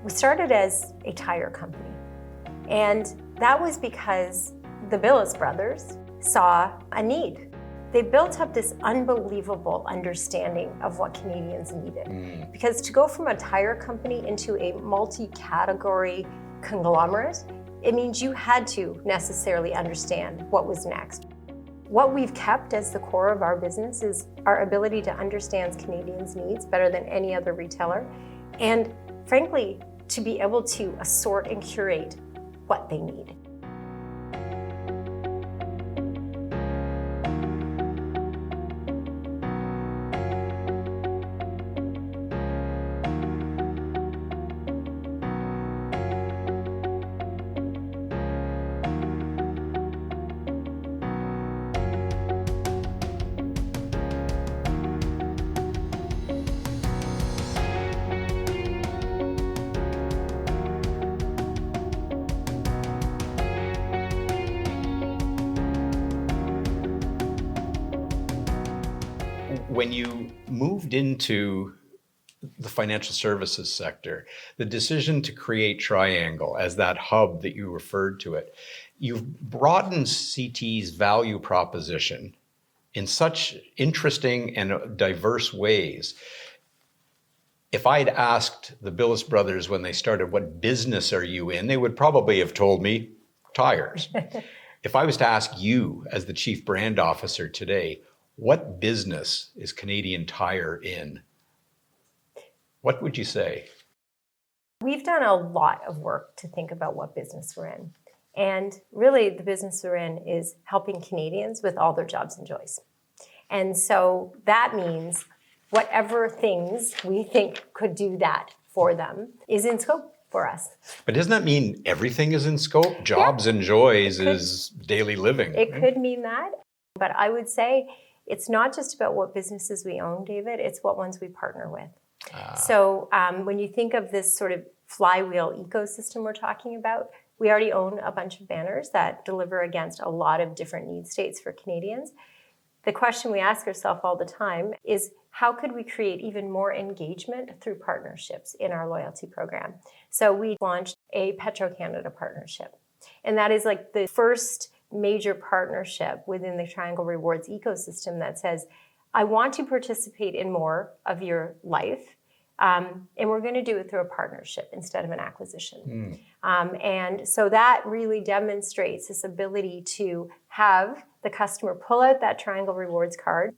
We started as a tire company, and that was because the Billis brothers saw a need. They built up this unbelievable understanding of what Canadians needed. Because to go from a tire company into a multi-category conglomerate, it means you had to necessarily understand what was next. What we've kept as the core of our business is our ability to understand Canadians' needs better than any other retailer, and frankly, to be able to assort and curate what they need. When you moved into the financial services sector, the decision to create Triangle as that hub that you referred to it, you've broadened CT's value proposition in such interesting and diverse ways. If I'd asked the Billis brothers when they started, what business are you in? They would probably have told me tires. If I was to ask you as the Chief Brand Officer today, what business is Canadian Tire in? What would you say? We've done a lot of work to think about what business we're in. And really, the business we're in is helping Canadians with all their jobs and joys. And so that means whatever things we think could do that for them is in scope for us. But doesn't that mean everything is in scope? Jobs and joys is daily living. It could mean that. But I would say it's not just about what businesses we own, David, it's what ones we partner with. So when you think of this sort of flywheel ecosystem we're talking about, we already own a bunch of banners that deliver against a lot of different need states for Canadians. The question we ask ourselves all the time is, how could we create even more engagement through partnerships in our loyalty program? So we launched a Petro-Canada partnership. And that is like the first major partnership within the Triangle Rewards ecosystem that says, I want to participate in more of your life, and we're going to do it through a partnership instead of an acquisition. And so that really demonstrates this ability to have the customer pull out that Triangle Rewards card,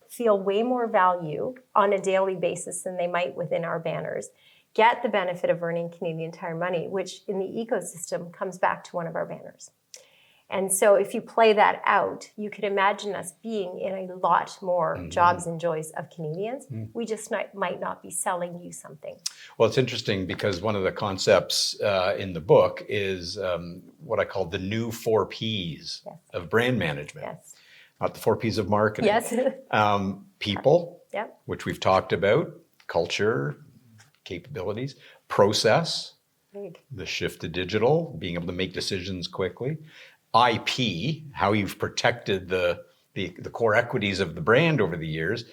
feel way more value on a daily basis than they might within our banners, get the benefit of earning Canadian Tire money, which in the ecosystem comes back to one of our banners. And so if you play that out, you could imagine us being in a lot more jobs and joys of Canadians. We just might not be selling you something. Well, it's interesting because one of the concepts in the book is what I call the new 4 Ps of brand management. Yes. Not the 4 Ps of marketing. Yes. People, Yep. which we've talked about, culture, capabilities, process, the shift to digital, being able to make decisions quickly, IP, how you've protected the core equities of the brand over the years.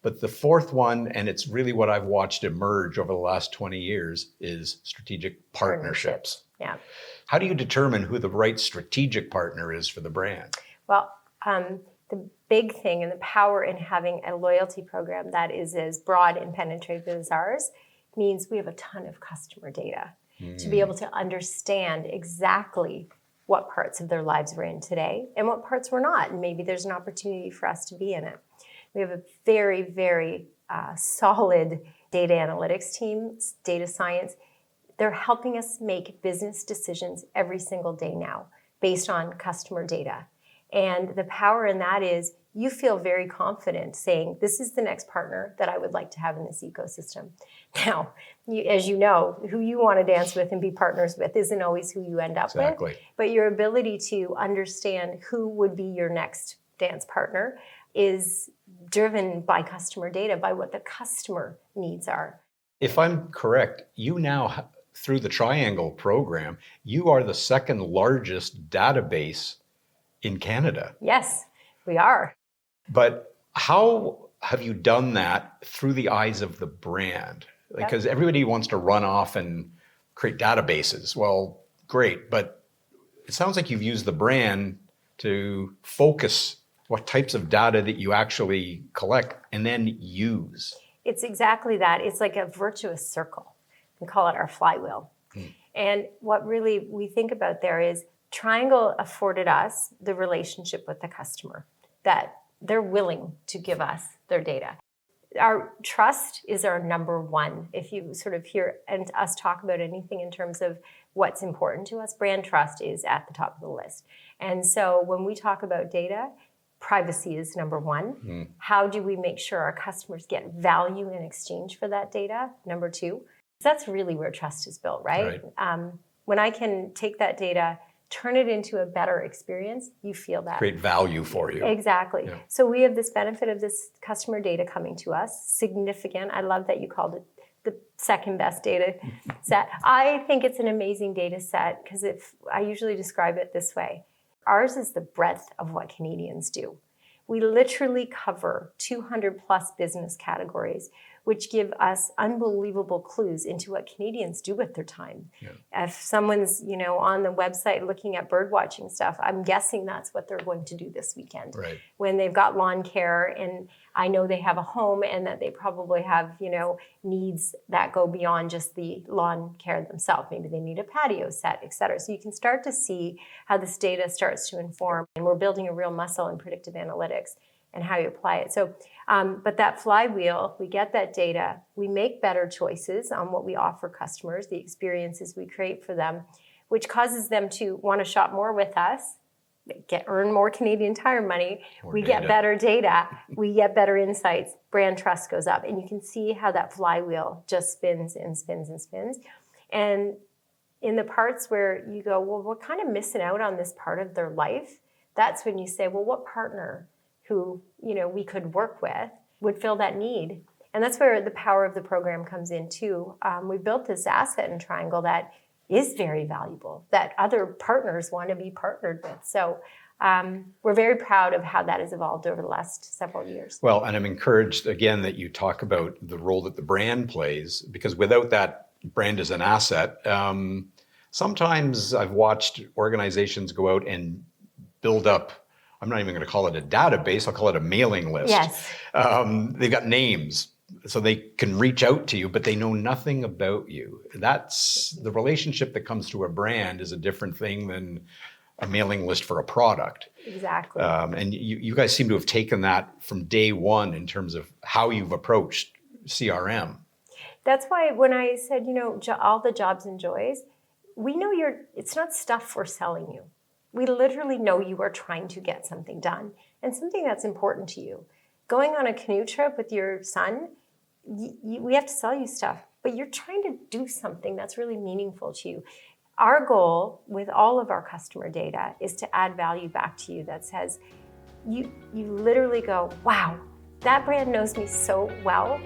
But the fourth one, and it's really what I've watched emerge over the last 20 years, is strategic partnerships. Yeah. How do you determine who the right strategic partner is for the brand? Well, the big thing and the power in having a loyalty program that is as broad and penetrative as ours means we have a ton of customer data to be able to understand exactly what parts of their lives we're in today and what parts we're not. And maybe there's an opportunity for us to be in it. We have a very, very solid data analytics team, data science. They're helping us make business decisions every single day now based on customer data. And the power in that is you feel very confident saying, this is the next partner that I would like to have in this ecosystem. Now, as you know, who you want to dance with and be partners with isn't always who you end up with. But your ability to understand who would be your next dance partner is driven by customer data, by what the customer needs are. If I'm correct, you now, through the Triangle program, you are the second largest database in Canada. Yes, we are. But how have you done that through the eyes of the brand? Because everybody wants to run off and create databases. Well, great, but it sounds like you've used the brand to focus what types of data that you actually collect and then use. It's exactly that. It's like a virtuous circle. We call it our flywheel. And what really we think about there is Triangle afforded us the relationship with the customer, that they're willing to give us their data. Our trust is our number one. If you sort of hear and us talk about anything in terms of what's important to us, brand trust is at the top of the list. And so when we talk about data, privacy is number one. How do we make sure our customers get value in exchange for that data? Number two. That's really where trust is built, right? When I can take that data, turn it into a better experience, you feel that. Create value for you. Exactly. Yeah. So we have this benefit of this customer data coming to us, significant. I love that you called it the second best data set. I think it's an amazing data set because if I usually describe it this way, ours is the breadth of what Canadians do. We literally cover 200 plus business categories, which give us unbelievable clues into what Canadians do with their time. Yeah. If someone's, on the website looking at bird watching stuff, I'm guessing that's what they're going to do this weekend. Right. When they've got lawn care, and I know they have a home and that they probably have, needs that go beyond just the lawn care themselves. Maybe they need a patio set, et cetera. So you can start to see how this data starts to inform, and we're building a real muscle in predictive analytics and how you apply it. So, but that flywheel, we get that data, we make better choices on what we offer customers, the experiences we create for them, which causes them to want to shop more with us, earn more Canadian Tire money, we get better data, we get better insights, brand trust goes up. And you can see how that flywheel just spins and spins and spins. And in the parts where you go, well, we're kind of missing out on this part of their life, that's when you say, well, what partner who we could work with would fill that need? And that's where the power of the program comes in too. We built this asset in Triangle that is very valuable, that other partners want to be partnered with. So we're very proud of how that has evolved over the last several years. Well, and I'm encouraged again that you talk about the role that the brand plays, because without that brand as an asset, sometimes I've watched organizations go out and build up, I'm not even going to call it a database, I'll call it a mailing list. Yes. They've got names, so they can reach out to you, but they know nothing about you. That's the relationship that comes through a brand is a different thing than a mailing list for a product. Exactly. And you guys seem to have taken that from day one in terms of how you've approached CRM. That's why when I said, all the jobs and joys, we know it's not stuff we're selling you. We literally know you are trying to get something done and something that's important to you. Going on a canoe trip with your son, we have to sell you stuff, but you're trying to do something that's really meaningful to you. Our goal with all of our customer data is to add value back to you that says, you literally go, wow, that brand knows me so well.